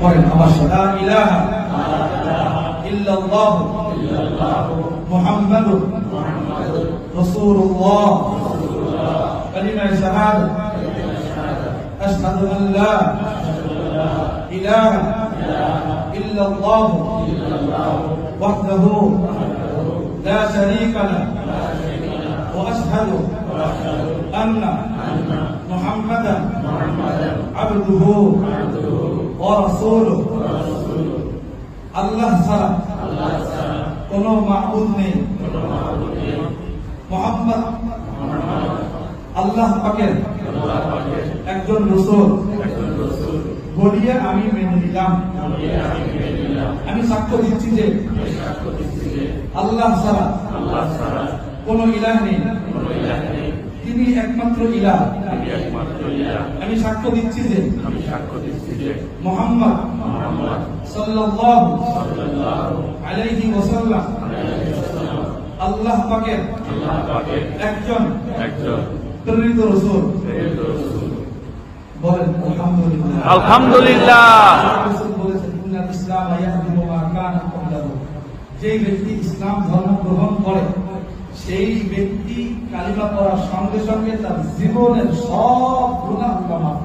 পড়েন আমার সাথে, লা ইলাহা ইল্লাল্লাহ মুহাম্মাদুর রাসূলুল্লাহ কালিমা শাহাদাত আশহাদু আন লা ইলাহা ইল্লাল্লাহ ওয়াহদাহু লা শারীকা লাহু ওয়া আশহাদু আন্না মুহাম্মাদান আবদুহু ওয়া রাসূলুহু। আল্লাহ ছাড়া কোন মাবুদ নেই, মুহাম্মদ আল্লাহ পাকের একজন রাসূল বলিয়া আমি মেনে নিলাম। আমি সাক্ষ্য দিচ্ছি যে আল্লাহ ছাড়া কোন ইলাহ নেই, তিনি একমাত্র ইলাহ। আমি সাক্ষ্য দিচ্ছি যে মুহাম্মদ সাল্লাল্লাহু আলাইহি ওয়াসাল্লাম আল্লাহ পাকের একজন প্রেরিত রাসূল। বলেন আলহামদুলিল্লাহ। আলহামদুলিল্লাহ। রাসূল বলেছেন ইন্নাল ইসলাম ইয়াহদিমু মা কানা ক্বাবলাহু, যে ব্যক্তি ইসলাম ধর্ম গ্রহণ করে সেই ব্যক্তি কালিমা পড়ার সঙ্গে সঙ্গে তার জীবনের সব গুনাহ মাফ